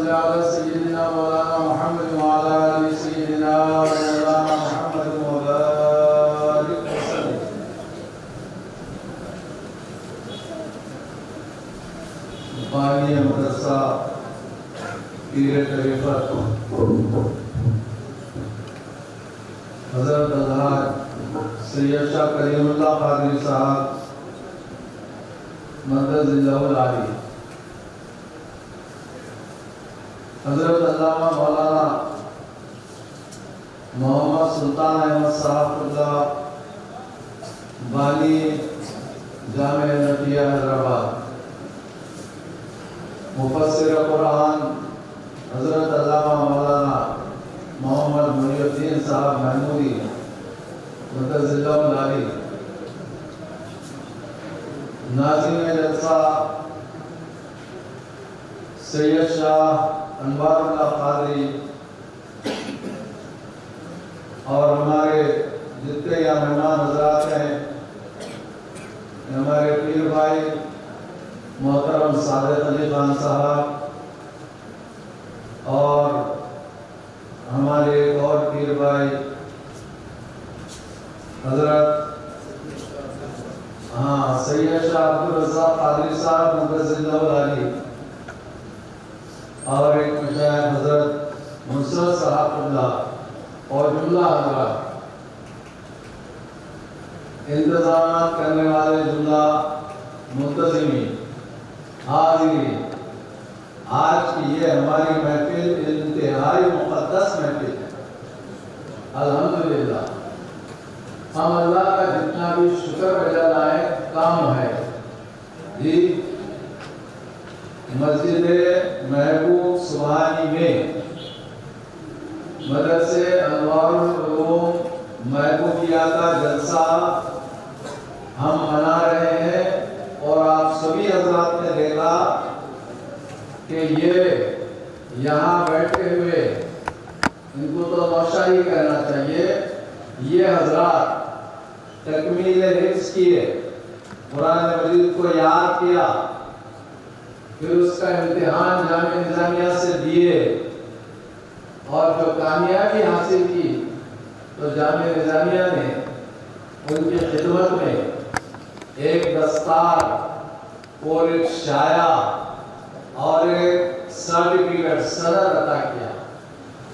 صل على سيدنا مولانا محمد وعلى آل سيدنا مولانا محمد وبارك وسلم. بانی مدرسہ پیر طریقت حضرت الحاج سید شاہ کریم اللہ قادری صاحب مدد اللہ العالی، حضرت علامہ مولانا محمد سلطان احمد صاحب اللہ بانی جامع نبیہ حیدرآباد، مفسر قرآن حضرت علامہ مولانا محمد محی الدین صاحب محمودی مدد اللہ العالی، ناظم جلسہ سید شاہ انوار اللہ قادری، اور ہمارے جتنے یا مہمان حضرات ہیں، ہمارے پیر بھائی محترم صادق علی خان صاحب، اور ہمارے ایک اور پیر بھائی حضرت سید شاہ عبدالرزاق قادری صاحب مدد اللہ العالی، اور ایک مشایخ حضرت نصرت صاحب اللہ اور جملہ حضرات، انتظامات کرنے والے جملہ منتظمین، حاضرین، آج کی یہ ہماری محفل انتہائی مقدس محفل ہے الحمدللہ۔ ہم اللہ کا جتنا بھی شکر ادا لائے کام ہے جی۔ مسجد محبوب سبحانی میں مدرسے انوار العلوم محبوبیہ کا جلسہ ہم منا رہے ہیں، اور آپ سبھی حضرات نے دیکھا کہ یہ یہاں بیٹھے ہوئے، ان کو تو نوشہ ہی کہنا چاہیے، یہ حضرات تکمیل حفظ کیے، قرآن مجید کو یاد کیا، پھر اس کا امتحان جامعہ نظامیہ سے دیے، اور جو کامیابی حاصل کی تو جامعہ نظامیہ نے ان کی خدمت میں ایک دستار اور ایک شایہ اور ایک سرٹیفکیٹ صدر عطا کیا۔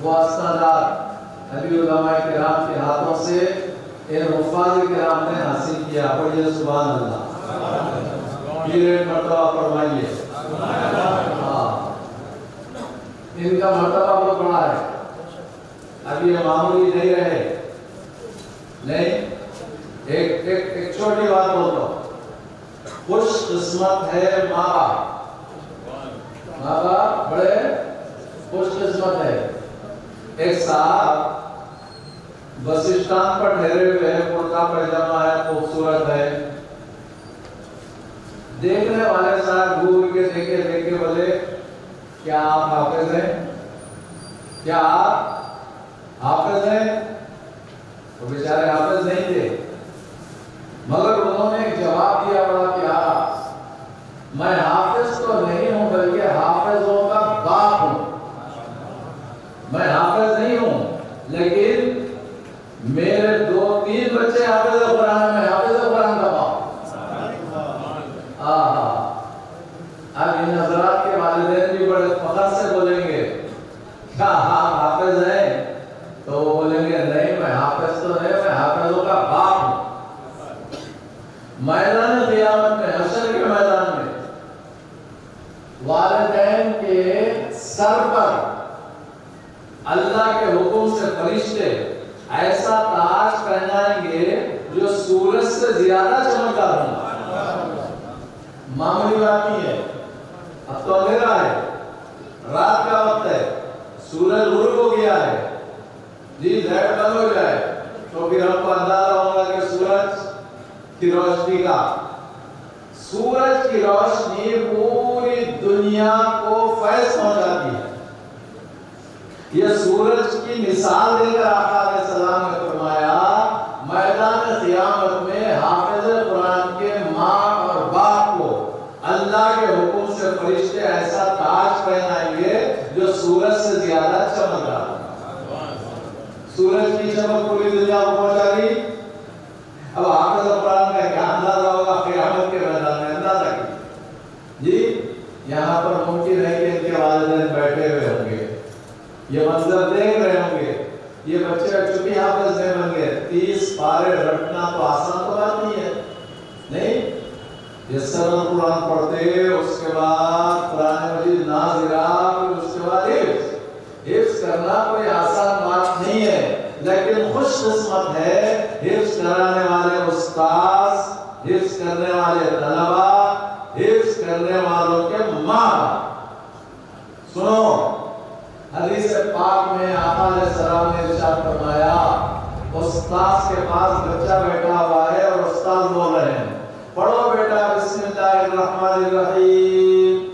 وہ استادات نبی علماء کرام کے ہاتھوں سے ان حفاظ کرام نے حاصل کیا۔ پڑھیے سبحان اللہ، پھر ایک مرتبہ فرمائیے۔ ان کا مرتبہ بہت بڑا ہے، اب یہ معمولی نہیں رہے، نہیں۔ ایک چھوٹی بات بولتا ہوں، خوش قسمت ہے ماں باپ، ماں باپ بڑے خوش قسمت ہے۔ ایک صاحب بس اسٹانڈ پر ٹھہرے ہوئے ہیں، کرتا پائجامہ ہے، خوبصورت ہے، دیکھنے والے صاحب گھور کے دیکھے بولے کیا آپ حافظ ہیں؟ کیا آپ حافظ ہیں؟ وہ بیچارے حافظ نہیں تھے، مگر انہوں نے ایک جواب دیا بڑا پیارا، میں حافظ تو نہیں ہوں بلکہ حافظوں کا باپ ہوں۔ میں حافظ نہیں ہوں لیکن میرے 2-3 بچے حافظ قرآن، میں حافظ قرآن کا باپ۔ اب ان حضرات کے والدین بھی بڑے فخر سے بولیں گے کیا آپ حافظ ہیں؟ تو وہ بولیں گے نہیں، میں حافظ تو نہیں، میں حافظوں کا باپ ہوں۔ میدان قیامت میں، حشر کے میدان میں، والدین کے سر پر اللہ کے حکم سے فرشتے ایسا تاج پہنائیں گے جو سورج سے زیادہ چمکدار ہوگا۔ معمولی بات نہیں ہے، اب تو اندھیرا ہے، رات کا وقت ہے، سورج غروب ہو گیا ہے جی، لائٹ بند ہو جائے تو پھر ہم کو اندازہ ہوگا کہ سورج کی روشنی پوری دنیا کو فیض پہنچاتی ہے۔ یہ سورج کی مثال دے کر آقا علیہ السلام نے فرمایا میدان قیامت میں حافظ قرآن کے ماں اور باپ کو اللہ کے حکم سے فرشتے ایسا تاج پہنائیں گے جو سے زیادہ چمک رہا. سورج کی چمک پوری دنیا کو پہنچا گئی. اب حافظ قرآن کا کیا اندازہ ہوگا قیامت کے میدان میں؟ اندازہ کی جی. یہاں پر ممکن ہے کہ ان کے والدین بیٹھے ہوئے ہوں گے, یہ منظر دیکھ رہے ہوں گے, یہ بچے چونکہ حافظ نہیں بن گئے. 30 پارے رٹنا تو آسان تو بات نہیں ہے. نہیں, یہ سر قرآن پڑھتے, اس کے بعد قرآن مجید ناظرہ, اس کے بعد حفظ کرنا کوئی آسان بات نہیں ہے. لیکن خوش قسمت ہے حفظ کرانے والے استاد, حفظ کرنے والے طلبہ, حفظ کرنے والوں کے ماں. سنو, حدیث پاک میں آقا علیہ السلام نے ارشاد فرمایا, استاد کے پاس بچہ بیٹھا ہوا ہے اور استاد بول رہے ہیں پڑھو بیٹا بسم اللہ الرحمن الرحیم.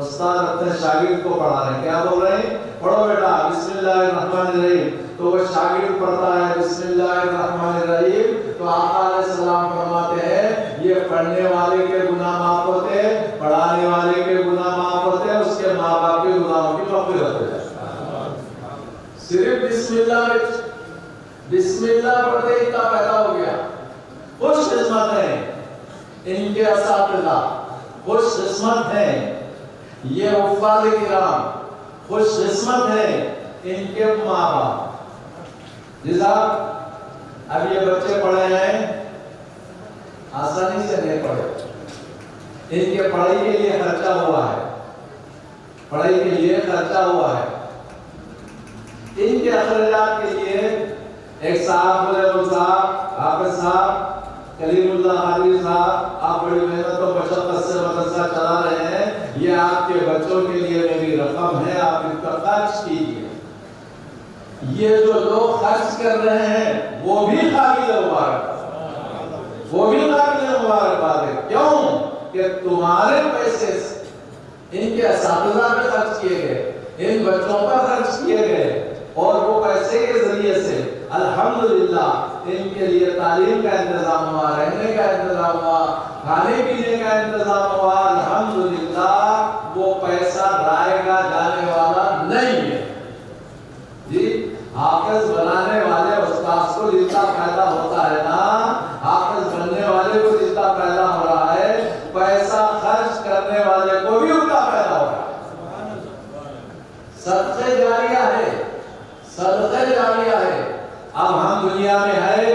استاد اپنے شاگرد کو پڑھا رہے ہیں, کیا بول رہے ہیں؟ پڑھو بیٹا بسم اللہ الرحمن الرحیم. تو وہ شاگرد پڑھتا ہے بسم اللہ الرحمن الرحیم, تو آقا علیہ السلام فرماتے ہیں یہ پڑھنے والے کے گناہ معاف ہوتے, پڑھانے والے کے گناہ معاف ہوتے, اس کے ماں باپ کے گناہوں کی مغفرت ہو جائے. صرف بسم اللہ پڑھتے اتنا پیدا ہو گیا. خوش قسمت ہیں ان کے اساتذہ, خوش قسمت ہیں یہ حفاظ کرام, خوش قسمت ہیں ان کے ماں باپ. جی صاحب, اب یہ بچے پڑھے ہیں, آسانی سے نہیں پڑھے, ان کے پڑھائی کے لیے خرچہ ہوا ہے, پڑھائی کے لیے خرچہ ہوا ہے. ان کے اخراجات کے لیے ایک صاحب بولے صاحب, حافظ صاحب, کلیم اللہ حاضر صاحب, آپ بڑی محنت و مشقت سے مدرسہ چلا رہے ہیں, یہ آپ کے بچوں کے لیے میری رقم ہے, آپ ان کا خرچ کیجیے. یہ جو لوگ خرچ کر رہے ہیں وہ بھی قابل مبارک, وہ بھی قابل مبارکباد ہے. کیوں کہ تمہارے پیسے ان کے اساتذہ پہ خرچ کیے گئے, ان بچوں پر خرچ کیے گئے, اور وہ پیسے کے ذریعے سے الحمدللہ ان کے لیے تعلیم کا انتظام ہوا, رہنے کا انتظام ہوا, کھانے پینے کا انتظام ہوا. الحمدللہ وہ پیسہ رائے گا جانے والا نہیں ہے جی. حافظ بنانے والے استاد کو جتنا فائدہ ہوتا ہے نا, حافظ بننے والے کو جتنا فائدہ ہو رہا ہے, پیسہ خرچ کرنے والے کو بھی ان کا فائدہ ہو رہا ہے. صدقہ جاریہ ہے, صدقہ جاریہ ہے. اب ہم دنیا میں ہے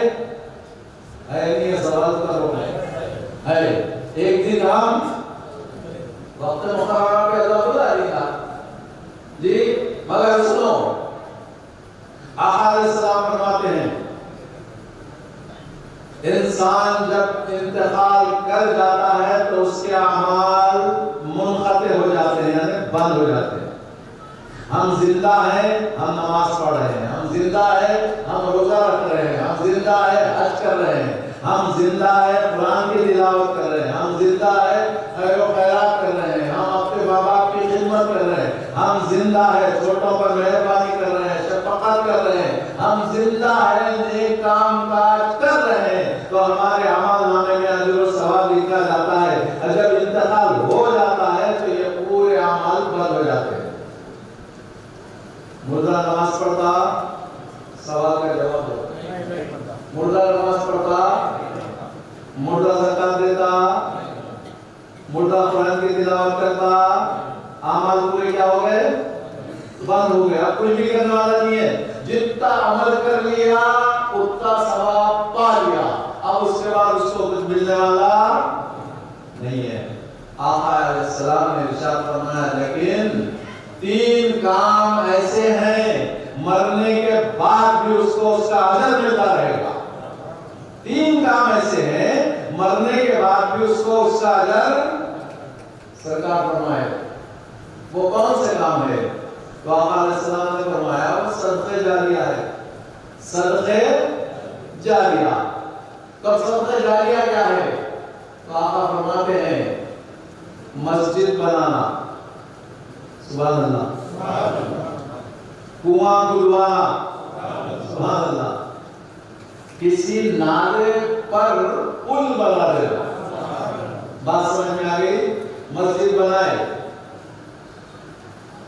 نہیں, سوال کرو ہے. ایک دن ہم وقت مقررہ پہ اللہ بلا دیا جی, مگر سنو, آقا علیہ السلام فرماتے ہیں انسان جب انتقال کر جاتا ہے تو اس کے اعمال منقطع ہو جاتے ہیں, یعنی بند ہو جاتے ہیں. ہم زندہ ہیں, ہم نماز پڑھ رہے ہیں, ہم زندہ ہیں, ہم روزہ رکھ رہے ہیں, ہم زندہ ہیں, حج کر رہے ہیں, ہم زندہ ہیں, قرآن کی تلاوت کر رہے ہیں, ہم زندہ ہیں, خیر و خیرات کر رہے ہیں, ہم اپنے ماں باپ کی خدمت کر رہے ہیں, ہم زندہ ہیں, چھوٹوں پر مہربانی کر رہے ہیں, شفقت کر رہے ہیں, ہم زندہ ہیں, نیک کام کاج کر رہے ہیں, تو ہمارے اعمال نامے میں اجر و ثواب لکھا جاتا ہے. جب انتقال ہو جاتا ہے تو یہ پورے اعمال بند ہو جاتے ہیں. مردہ نماز پڑھتا, سوال کا جواب دو, مردہ نماز پڑھتا, مردہ زکات دیتا, مردہ قرآن کی تلاوت کرتا, اعمال پورے کیا ہو گئے؟ بند ہو گئے. اب کچھ بھی کرنے والا نہیں ہے, جتنا عمل کر لیا اتنا ثواب پا لیا, اب اس کے بعد اس کو کچھ ملنے والا نہیں ہے. آقا علیہ السلام نے ارشاد فرمایا لیکن 3 کام ایسے ہیں مرنے کے بعد بھی اس کو اس کا اجر ملتا رہے گا. 3 کام ایسے ہیں مرنے کے بعد بھی اس کو اس کا اجر. سرکار فرمائے وہ کون سے کام ہے؟ تو آقا علیہ السلام نے فرمایا وہ صدقہ جاریہ ہے. صدقہ جاریہ. تو صدقہ جاریہ کیا ہے؟ تو آقا فرماتے ہیں مسجد بنانا, سبحان اللہ, کنواں کھدوانا, سبحان اللہ, کسی نالے پر پل بنا دینا. بات سمجھ میں آ گئی؟ مسجد بنائے,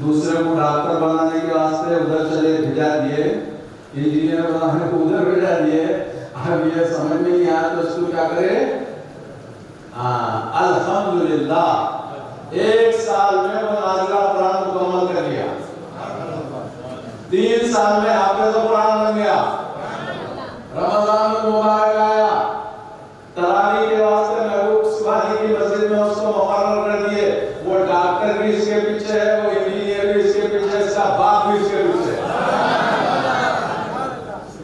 دوسرے کو ڈاکٹر بنانے کے واسطے ادھر چلے بھیجا دیے، انجینئر بنانے کو ادھر بھیجا دیے، اب یہ سمجھ میں نہیں آیا تو اس کو کیا کرے؟ الحمدللہ 1 سال میں وہ نازلہ قرآن مکمل کر لیا، 3 سال میں حافظ قرآن بن گیا، رمضان میں مبارک آیا، تراویح کے واسطے محبوب سبحانی کی مسجد میں اس کو مقرر کر دیے، وہ ڈاکٹر بھی اس کے پیچھے ہے، وہ انجینئر بھی اس کے پیچھے ہے، اس کا باپ بھی اس کے پیچھے ہے۔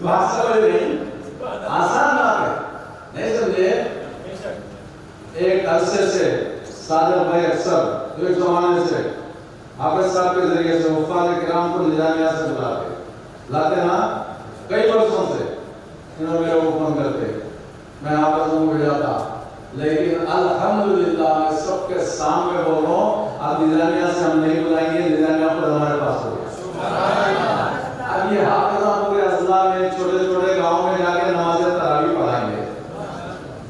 بات سمجھ نہیں؟ آسان بات ہے، نہیں سمجھے؟ ایک عرصے سے صادق بھائی اکثر جو ایک زمانے سے حافظ صاحب کے ذریعے سے حفاظ کرام کو نظامیہ سے لاتے نا، کئی برسوں سے انہوں میرے کو فون کرتے، میں حافظوں کو بھیجاتا، لیکن الحمدللہ میں سب کے سامنے بول رہا ہوں، اب نظامیہ سے ہم نہیں بلائیں گے، نظامیہ خود ہمارے پاس ہو گیا۔ اب یہ حافظہ پورے اضلاع میں چھوٹے چھوٹے گاؤں میں جا کے نماز تراویح پڑھائیں گے۔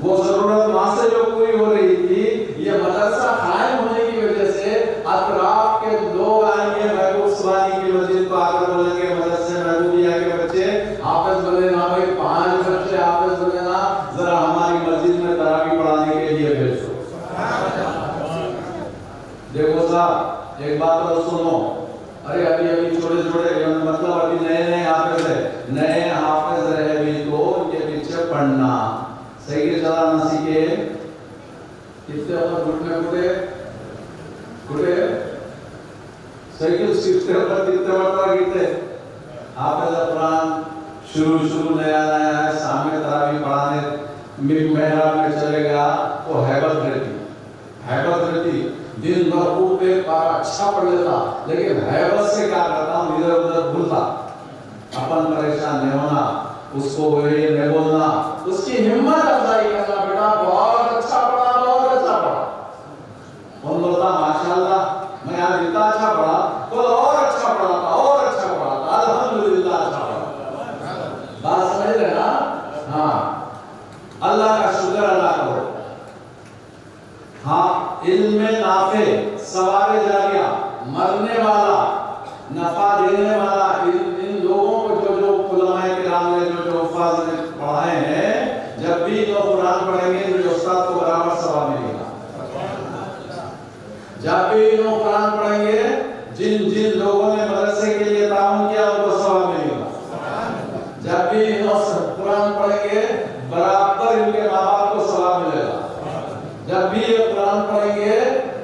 وہ ضرورت وہاں سے جو پوری ہو رہی تھی، یہ مدرسہ قائم ہونے کی وجہ سے اطراف کے لوگ آئیں گے، محبوب سبحانی کی مسجد کو آ کر بولیں گے مدرسے محبوبیہ کے بچے حافظ بنے نا بھائی، 5 بچے حافظ بنے نا، ذرا ہماری مسجد میں تراویح پڑھانے کے لیے بھیجو۔ دیکھو صاحب ایک بات اور سنو، ارے ابھی چھوٹے چھوٹے مطلب ابھی نئے حافظ ہے، نئے حافظ رہے بھی تو ان کے پیچھے پڑھنا، صحیح چلانا سیکھے، کتنے اوپر گھٹنے گھٹے سائیکل سیکھتے اوپر کتنے مرتبہ گرتے۔ حافظ قرآن شروع نیا ہے، سامنے تراویح پڑھانے محراب میں چلے گیا تو ہیبت رہتی، دن بھر خوب ایک بار اچھا پڑھ لیتا، لیکن ہیبت سے کیا کرتا ہوں، ادھر ادھر بھولتا، اپن پریشان نہیں ہونا، اس کو یہ نہیں بولنا، اس کی ہمت افزائی کرنا، بیٹا بہت اچھا پڑھا۔ وہ بولتا ماشاءاللہ میں آج اتنا اچھا پڑھا، تو اور اچھا پڑھا تھا، الحمدللہ اچھا پڑھا۔ بات سمجھ رہے نا؟ ہاں، اللہ کا شکر ادا کرو۔ ہاں، علم نافع، ثواب جاریہ، مرنے والا، نفع دینے والا، ان لوگوں کو جو علماء کرام نے جو حفاظ نے پڑھائے ہیں، جب بھی وہ قرآن پڑھیں گے تو استاد کو برابر ثواب ملے گا۔ جب بھی وہ قرآن پڑھیں گے، جن لوگوں نے مدرسے کے لیے تعاون کیا ان کو ثواب ملے گا۔ جب بھی وہ قرآن پڑھیں گے برابر ان کے ماں باپ کو ثواب ملے گا۔ جب بھی یہ قرآن پڑھیں گے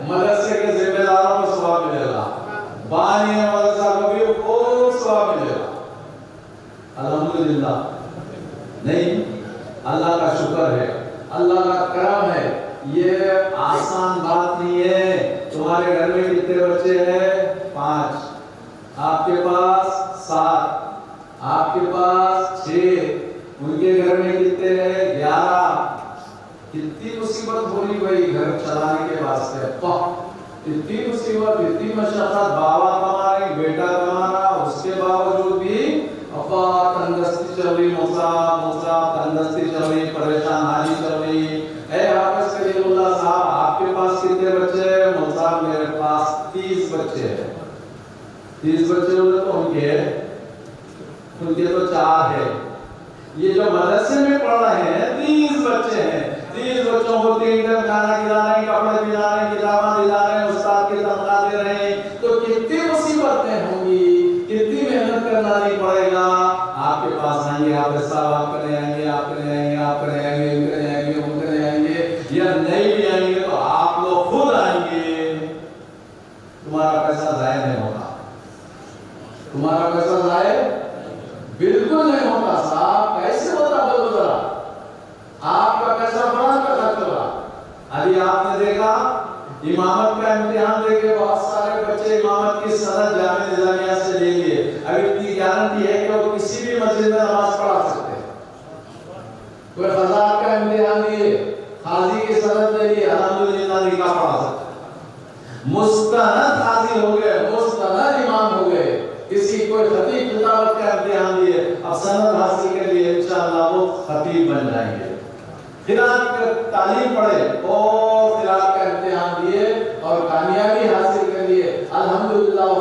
مدرسے کے ذمہ داروں کو ثواب ملے گا، بانی مدرسہ کو بھی خوب ثواب ملے گا۔ الحمدللہ، نہیں، اللہ کا شکر ہے، اللہ کا کرم ہے، یہ آسان بات نہیں ہے۔ تمہارے گھر میں کتنے بچے ہیں؟ 5، آپ کے پاس 7، آپ کے پاس 6، ان کے گھر میں کتنے ہیں؟ 11۔ کتنی مصیبت ہو رہی بھائی گھر چلانے کے واسطے، اتنی مصیبت، اتنی مشقت، بابا کما رہے، بیٹا کما رہا، اس کے باوجود بھی ابا تندرستی چل رہی، مصاب تندرستی چل رہی، پریشان حالی چل رہی۔ اے حافظ کریم اللہ صاحب آپ کے پاس کتنے بچے ہیں؟ مصاب میرے پاس 30 بچے ہیں۔ 30 بچے ہوتے تو ان کے تو 4 ہیں، یہ جو مدرسے میں پڑھ رہے ہیں 30 بچے ہیں، 30 بچوں کو 3 ٹائم کھانا کھلا رہے ہیں، کپڑے دلا رہے ہیں، کتاباں دلا رہے ہیں، استاد کی تنخواہ دے رہے ہیں، تو کتنی مصیبتیں ہوں گی، کتنی محنت کرنا نہیں پڑے گا۔ آپ کے پاس آئیں گے حافظ صاحب، آپ کرنے آئیں گے، آپ کرنے آئیں گے، آپ کرنے آئیں گے، ان کرنے آئیں گے، ان کرنے آئیں گے، یا نہیں بھی آئیں گے تو آپ لوگ خود آئیں گے، تمہارا پیسہ ضائع نہیں ہوگا، تمہارا پیسہ ضائع بالکل نہیں ہوتا۔ صاحب کیسے ہوتا بولو ذرا، آپ کا پیسہ قرآن کا خرچ ہوگا۔ ابھی آپ نے دیکھا امامت کا امتحان دے کے بہت سارے بچے امامت کی سند جامعہ نظامیہ سے لے لیے، ابھی اتنی گارنٹی ہے کہ وہ کسی بھی مسجد میں نماز پڑھا سکتے ہیں۔ کوئی قضاء کا امتحان دیے، قاضی کی سند لے لی، الحمدللہ نکاح پڑھا سکتے ہیں، مستند قاضی ہو گئے، مستند امام ہو گئے۔ کسی کوئی خطیب خطابت کا امتحان دیے، اب سند حاصل کر لیے، انشاءاللہ وہ خطیب بن جائیں گے۔ قرآن کا تعلیم پڑھے اور قرآن کا امتحان دیے اور کامیابی حاصل کر لیے، الحمدللہ وہ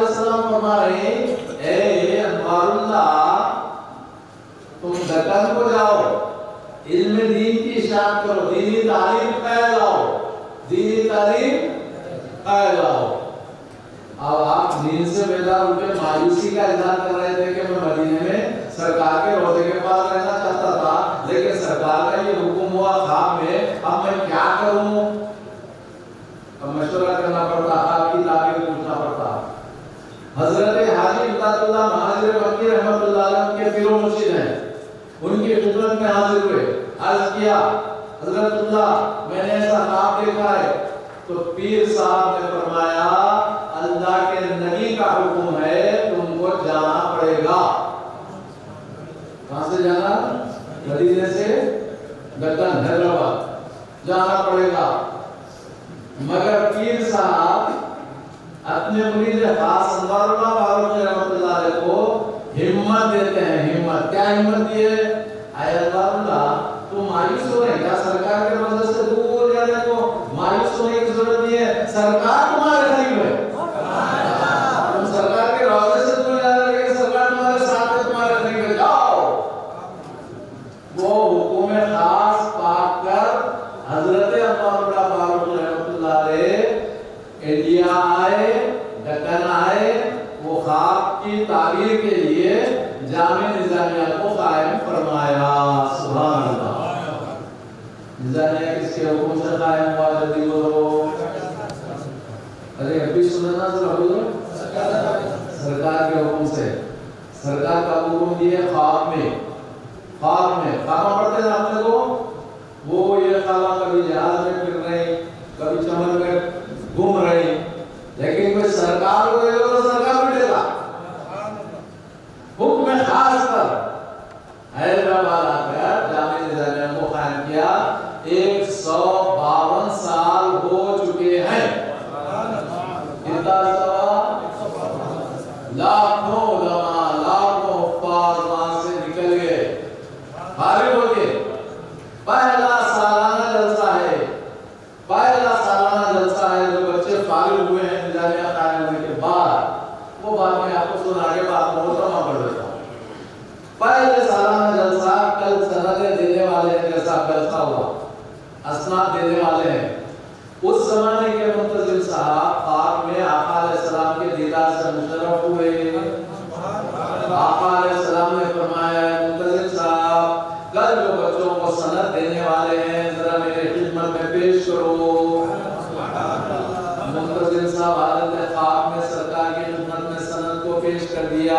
علیہ وسلم فرما رہے ہیں اے انوار اللہ تم دکن کو جاؤ علم دین کی اشاعت کرو دینی تعلیم قائم لاؤ دینی تعلیم قائم لاؤ اب آپ نیند سے بیدار ہو کے مایوسی کا اظہار کر رہے تھے کہ میں مدینے میں سرکار کے روضے کے پاس رہنا چاہتا تھا لیکن سرکار کا یہ حکم ہوا خواب میں اب میں کیا کروں اب مشورہ کرنا پڑتا آپ کی تعبیر پوچھنا پڑتا حضرت حاجی امداد اللہ مہاجر مکی رحمت اللہ علیہ کے پیر و مرشد ہیں ان کی خدمت میں حاضر ہوئے عرض کیا حضرت اللہ میں نے ایسا خواب دیکھا ہے تو پیر صاحب نے فرمایا اللہ کے نبی کا حکم ہے تم کو جانا پڑے گا کہاں سے جانا مدینے سے دکن حیدرآباد جانا پڑے گا مگر پیر صاحب اپنے مرید خاص انوار اللہ فاروق رحمۃ اللہ علیہ کو ہمت دیتے ہیں ہمت کیا ہمت دی ہے اے انوار اللہ تم مایوس ہو رہے کیا سرکار کے منزل سے دور جانے کو مایوس ہونے کی ضرورت نہیں ہے سرکار تمہارے قریب ہے تم سرکار کے روضے سے دور جا رہے ہیں سرکار تمہارے ساتھ ہے تمہارے قریب ہے جاؤ وہ حکم خاص پا کر حضرت انوار اللہ فاروق رحمۃ اللہ علیہ انڈیا آئے دکن آئے وہ خواب کی تعبیر کے لیے جامع نظامیہ کو قائم فرمایا سبحان اللہ نظامیہ کس کے حکم سے قائم ہوا جلدی بولو ارے ابھی سننا ذرا بولو سرکار کے حکم سے سرکار کا حکم دیا خواب میں خواب پڑھتے ہیں آپ کو وہ یہ خواب کبھی جہاز میں پھر رہے کبھی چمن میں گھوم رہے لیکن کوئی سرکار کو دے تو سرکار بھی دے گا حکم خاص پر حیدرآباد آ کر جامع نظامیہ کو قائم کیا 152 سال ہو چکے ہیں کتنا لاکھوں علماء لاکھوں حفاظ وہاں سے نکل گئے فارغ ہو گئے پہلا سالانہ جلسہ ہے جو بچے فارغ ہوئے ہیں نظامیہ قائم ہونے کے بعد وہ بات میں آپ کو سنا کے بعد محترمہ پڑھ دیتا ہوں پہلے سالانہ جلسہ کل سندیں دینے والے ہیں جیسا جلسہ ہوا اسناد دینے والے ہیں اس زمانے کے منتظم صاحب خواب میں آقا علیہ السلام کے دیدار سے مشرف ہوئے آقا علیہ السلام نے فرمایا منتظم صاحب کل جو بچوں کو سند دینے والے ہیں ذرا میرے خدمت میں پیش کرو منتظم صاحب حالت خواب میں سرکار کی خدمت میں سند کو پیش کر دیا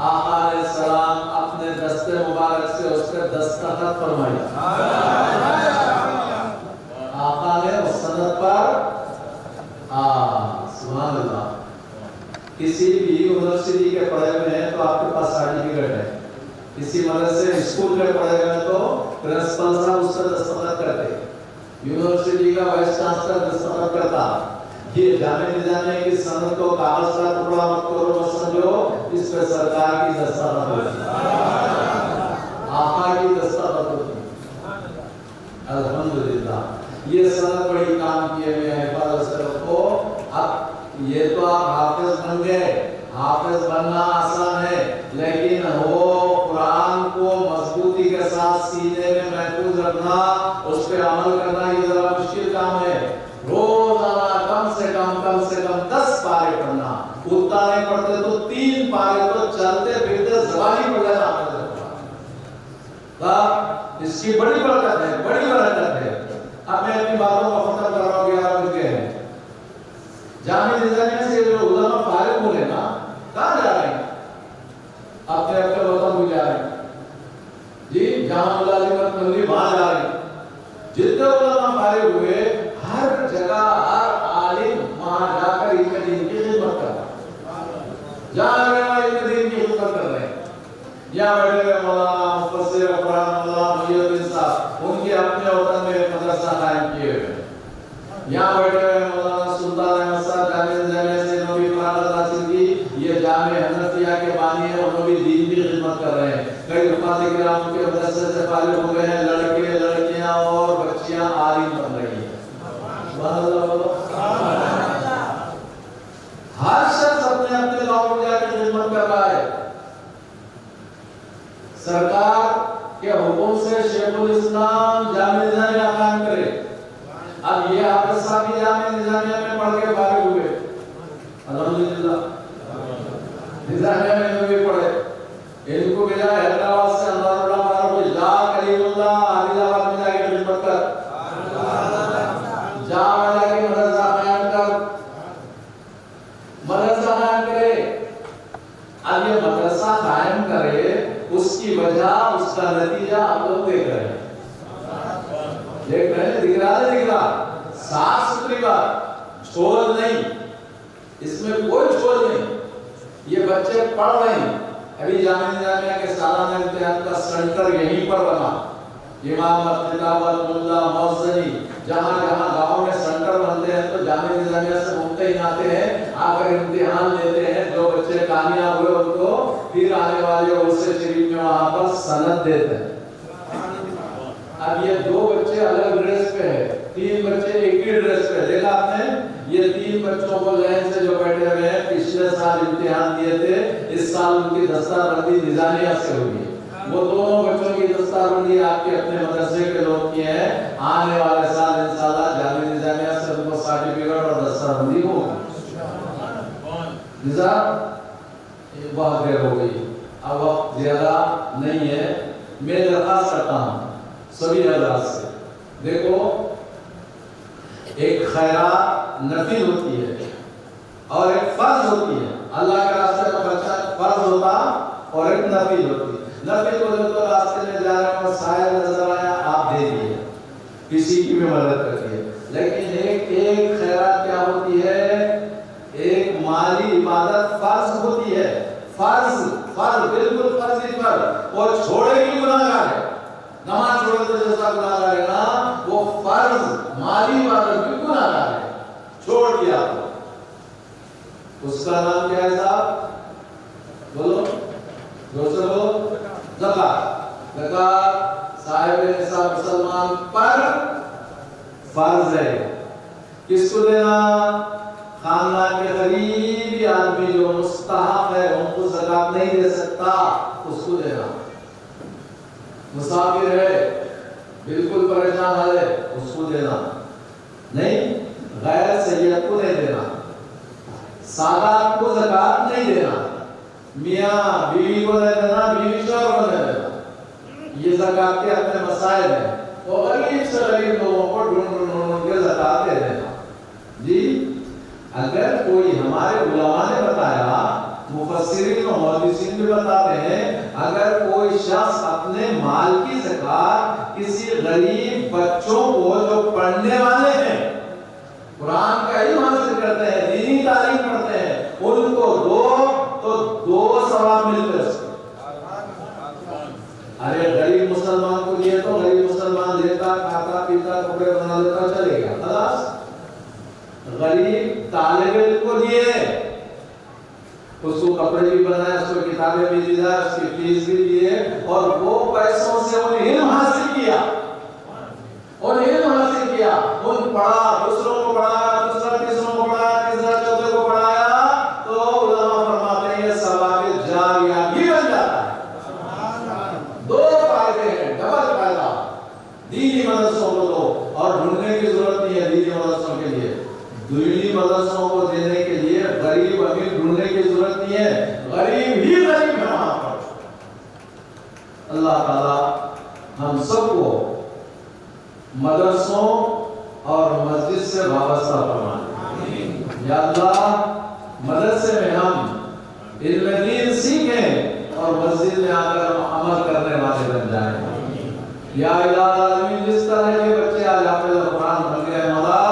آقا علیہ السلام اپنے دست مبارک سے اس پر دستخط فرمایا آقا نے اس سند پر سبحان اللہ کسی بھی یونیورسٹی کے پڑھے ہوئے ہیں تو آپ کے پاس سرٹیفکیٹ ہے کسی مدرسے اسکول میں پڑھے ہوئے ہیں تو پرنسپل صاحب اس پر دستخط کرتے یونیورسٹی کا وائس چانسلر دستخط کرتا یہ جامع نظامیہ کی سند کو کاغذ کا ٹکڑا مت کرو مت سمجھو اس پہ سرکار کی دستخط ہوتی آقا کی دستخط ہوتی الحمدللہ یہ سند بڑی کام کیے ہوئے ہیں حفاظت سے رکھو اب یہ تو آپ حافظ بن گئے حافظ بننا آسان ہے لیکن وہ قرآن کو مضبوطی کے ساتھ سینے میں محفوظ رکھنا اس پہ عمل کرنا یہ ذرا مشکل کام ہے روزانہ کم سے کم 10 پارے پڑھنا اتنا نہیں پڑھتے تو 3 پارے تو چلتے پھرتے زبانی پڑھ لینا اس کی بڑی برکت ہے اب میں اپنی باتوں کو ختم کر رہا ہوں 11 بج گئے ہیں جامع نظامیہ سے جو علماء فارغ ہو رہے نا کہاں جا رہے ہیں اپنے وطن میں جا رہے ہیں جی جہاں ملازمت ملی وہاں جا رہے ہیں جتنے علماء فارغ ہوئے ہر جگہ ہر عالم وہاں جا کر علم دین کی خدمت کر رہا جہاں رہے علم دین کی خدمت کر رہے ہیں یہاں بیٹھے ہوئے مولانا مفسر قرآن مولانا محی الدین صاحب ان کے اپنے وطن میں مدرسہ قائم کیے ہوئے یہاں بیٹھے ہوئے مولانا سلطان احمد صاحب جامع نظامیہ سے انہوں بھی فراغت حاصل کی یہ جامع حنفیہ کے بانی ہیں انہوں بھی دین کی خدمت کر رہے ہیں کئی حفاظ کرام کے مدرسے سے فارغ ہو گئے ہیں لڑکے لڑکیاں اور بچیاں عالم بن رہی ہیں سبحان اللہ ہر شیخ الاسلام جامعہ نظامیہ قائم کرے. اب یہ حافظ صاحب بھی جامعہ نظامیہ میں پڑھ کے فارغ ہوئے, الحمدللہ نظامیہ میں بھی پڑھے. ان کو بھیجا حیدرآباد سے انوار اللہ فاروق کو, جا کریم اللہ علی آباد میں جا کے خدمت کر, جا میں جا کے مدرسہ قائم کر, مدرسہ قائم کرے. اب یہ مدرسہ قائم کرے, اس کی وجہ, اس کا نتیجہ آپ لوگ دیکھ رہے ہیں, دیکھ رہے ہیں, دکھ رہا, صاف ستھری بات, چھوڑ نہیں, اس میں کوئی چھوڑ نہیں. یہ بچے پڑھ رہے ہیں. ابھی جامعہ نظامیہ کے سالانہ امتحان کا سنٹر یہیں پر بنا. امامت, خطابت, ملا, موزنی, جہاں جہاں گاؤں میں سنٹر بنتے ہیں تو جامعہ نظامیہ سے ممتحن آتے ہیں, آ کر امتحان لیتے ہیں. جو بچے کامیاب ہوئے ان کو پھر آنے والے عرصے شریف میں وہاں پر سند دیتے ہیں. اب یہ دو بچے الگ ڈریس پہ ہیں, تین بچے ایک ہی ڈریس پہ. دیکھا آپ نے, یہ تین بچوں کو لائن سے جو بیٹھے ہوئے ہیں, پچھلے سال امتحان دیے تھے, اس سال ان کی دستار بندی نظامیہ سے ہوئی ہے. وہ دونوں بچوں کی دستار بندی آپ کے اپنے مدرسے کے لوگ کی ہے. آنے والے سال انشاءاللہ جامعہ نظامیہ سے ان کو سرٹیفکیٹ اور دستار بندی ہوگی. بہت دیر ہو گئی, اب وقت زیادہ نہیں ہے. میں درخواست کرتا ہوں سبھی حضرات سے, دیکھو ایک خیرات نفل ہوتی ہے اور ایک فرض ہوتی ہے. اللہ کے راستے میں خرچہ فرض ہوتا اور ایک نفل ہوتی ہے. نفل کو جو راستے میں جا رہے ہیں سائل نظر آیا آپ دے دیے, کسی کی بھی مدد کرتی ہے. لیکن ایک خیرات کیا ہوتی ہے, ایک مالی عبادت فرض ہوتی ہے. فرض بالکل فرض ہی فرض, اور چھوڑے گی گناہگار ہے. نماز چھوڑے تو جیسا گناہگار ہے نا, وہ فرض مالی عبادت بھی گناہگار ہے. چھوڑ دیا تو اس کا نام کیا ہے صاحب, بولو دوسرو, زکات. زکات صاحب نصاب مسلمان پر فرض ہے. کس کو دینا؟ خاندان کے غریب آدمی جو مستحق ہے ان کو زکات نہیں دے سکتا, اس کو دینا. مسافر ہے, بالکل پریشان ہے, اس کو دینا نہیں. غیر سید کو نہیں دینا. سادات کو زکات نہیں دینا. میاں بیوی کو نہیں دینا, بیوی شوہر کو نہیں دینا. یہ زکات کے اپنے مسائل ہیں. وہ غریب سے غریب لوگوں کو ڈھونڈ کے زکات دے دینا. جی اگر کوئی, ہمارے علماء نے بتایا, مفسرین و محدثین بھی بتاتے ہیں, اگر کوئی شخص اپنے مال کی زکات کسی غریب بچوں کو جو پڑھنے والے ہیں, قرآن کا علم حاصل کرتے ہیں, دینی تعلیم پڑھتے ہیں, ان کو دو تو 2 ثواب ملتے ہیں. ارے غریب مسلمان کو دیے تو غریب مسلمان لیتا, کھاتا, پیتا, کپڑے بنا لیتا, چلے گا خلاص. غریب طالب علم کو دیے, اس کو کپڑے بھی بنائے, اس کو کتابیں بھی دی جائے, اس کی فیس بھی دیے, اور وہ پیسوں سے ان علم حاصل کیا, ان علم حاصل کیا, ان پڑھا, دوسروں کو پڑھایا, دوسرا تیسروں کو پڑھایا, تیسرا چوتھے کو پڑھایا, تو علماء فرماتے ہیں یہ ثواب جاریہ بھی بن جاتا ہے. 2 فائدے ہیں, ڈبل فائدہ. دینی مدرسوں کو دو, اور ڈھونڈنے کی ضرورت نہیں ہے دینی مدرسوں کے لیے. دینی مدرسوں کو دینے کے لیے غریب امیر ڈھونڈنے کی ضرورت نہیں ہے, غریب ہی غریب ہے وہاں پر. اللہ تعالی ہم سب کو مدرسوں اور مسجد سے وابستہ فرمائے. یا اللہ مدرسے میں ہم علم دین سیکھیں اور مسجد میں آ کر عمل کرنے والے بن جائیں. یا الہ العالمین, جس طرح کے بچے آج حافظ قرآن بن گئے مولا,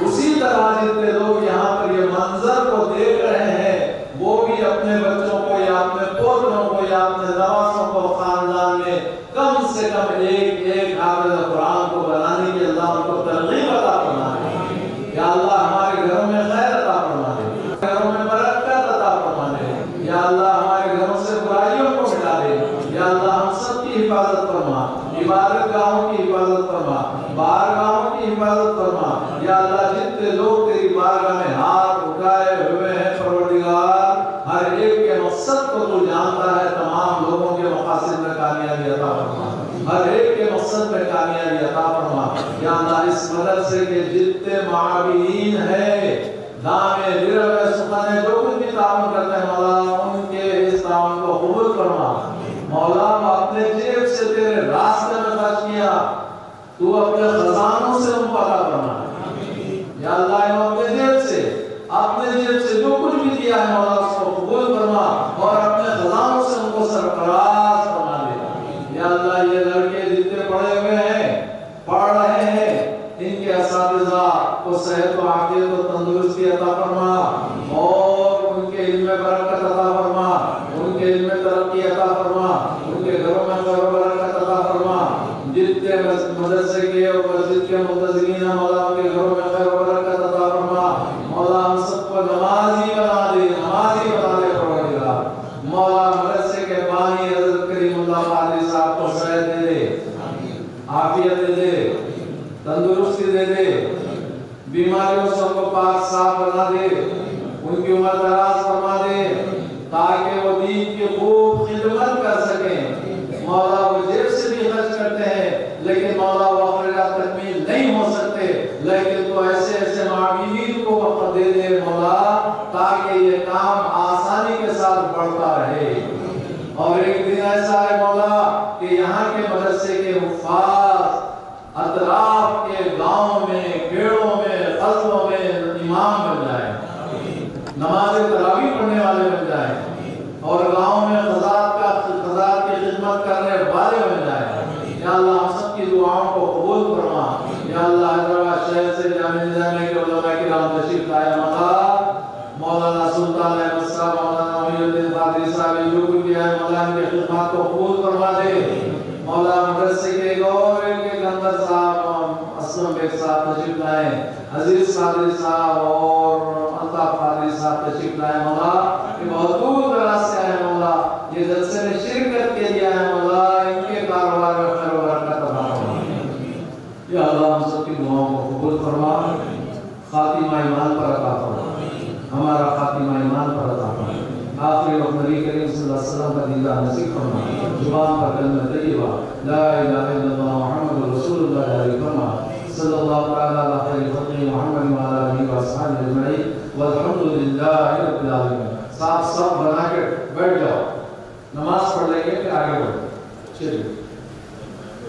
اسی طرح جتنے لوگ یہاں پر یہ منظر کو دیکھ رہے ہیں, وہ بھی اپنے بچوں کو یا اپنے پوتروں کو یا اپنے نوازوں کو خاندان میں کم سے کم ایک حافظ قرآن کو بنانے کی اللہ ان کو ترغیب عطا فرمائے. یا اللہ ہمارے گھروں میں خیر عطا فرمائے, گھروں میں برکت عطا فرمائے. یا اللہ ہمارے گھروں سے برائیوں کو مٹا دے. یا اللہ ہم سب کی حفاظت فرما, عبادت گاہوں کی حفاظت فرما, بارگاہوں کی حفاظت فرما. یا اللہ جتنے لوگ تیری بارگاہ میں ہاتھ اٹھائے ہوئے ہیں پروردگار, ہر ایک کے مقصد کو تو جانتا ہے, تمام لوگوں کے مقاصد میں کامیابی عطا فرما, ہر ایک کے اس مدرسے کے جتنے معاونین ہیں دامے درب سخن جو کچھ بھی تعاون کرتے ہیں مولا ان کے اس تعاون کو قبول فرما مولا اپنے جیب سے تیرے راستے میں خرچ کیا تو اپنے خزانوں سے ان کو عطا فرما یا اللہ انہوں اپنے جیب سے جو کچھ بھی دیا ہے مولا اس کو قبول فرما اور اپنے خزانوں سے ان کو سرفراز فرما دے یا اللہ یہ لڑکے جتنے پڑھے ہوئے ہیں پڑھ رہے ہیں ان کے اساتذہ کو صحت و عافیت و تندرستی عطا فرما اور ان کے علم میں برکت عطا فرما ان کے علم میں ترقی عطا فرما ان کے گھروں میں خیر و برکت عطا فرما جتنے مدرسے کے اور مسجد کے منتظرین ہیں مولا ان کے گھروں میں خیر و برکت عطا فرما مولا ہم سب کو نمازی بنا دے پروردگار مولا مدرسے کے بانی حضرت کریم اللہ قادری صاحب کو صحت دے دے عافیت دے دے تندرستی دے دے بیماریوں سے ان کو پاک صاف بنا دے ان کی عمر دراز فرما دے تاکہ وہ دین کی خوب خدمت کر سکیں مولا وہ جیب سے بھی خرچ کرتے ہیں لیکن مولا وہ اخراجات تکمیل نہیں ہو سکتے لیکن تو ایسے معاونین کو وقت دے دے مولا تاکہ یہ کام آسانی کے ساتھ بڑھتا رہے اور ایک دن ایسا ہے مولا کہ یہاں کے مدرسے کے حفاظ اطراف کے گاؤں میں گیڑوں میں قصبوں میں امام بن جائے نماز تراویح پڑھنے والے بن جائے اور گاؤں میں خضات کی خدمت کرنے والے بن جائے یا اللہ ہم سب کی دعاؤں کو قبول فرما یا اللہ حیدرآباد شہر سے جامعہ نظامیہ کے علماء کرام تشریف لائے مولانا سلطان احمد صاحب مولانا محی الدین قادری صاحب جو کچھ بھی ہے مولا ان کی خدمات کو قبول فرما دے مولا مدرسے کے گور کے گندر صاحب اسلم بیگ صاحب تشریف لائے عزیز قادری صاحب اور الطاف قادری صاحب تشریف لائے مولا کہ بہت دور دراز سے آئے مولا یہ جلسے میں شرکت کے لیے آئے مولا ان کے کاروبار میں خیر و برکت عطا فرما یا اللہ ہم سب کی دعاؤں کو قبول فرما خاتمہ ایمان پر عطا فرما ہمارا خاتمہ ایمان پر عطا فرما آخری وقت نبی کریم صلی اللہ علیہ وسلم کا دیدار نصیب فرما زبان پر کلمہ طیبہ لا الہ الا اللہ محمد رسول اللہ علیہ فرما صلی اللہ تعالی علی خیر خلق محمد وعلی آلہ واصحابہ اجمعین والحمد للہ رب العالمین صاف صاف بنا کے بیٹھ جاؤ نماز پڑھ لیں گے پھر آگے بڑھو چلیے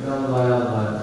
یا اللہ یا اللہ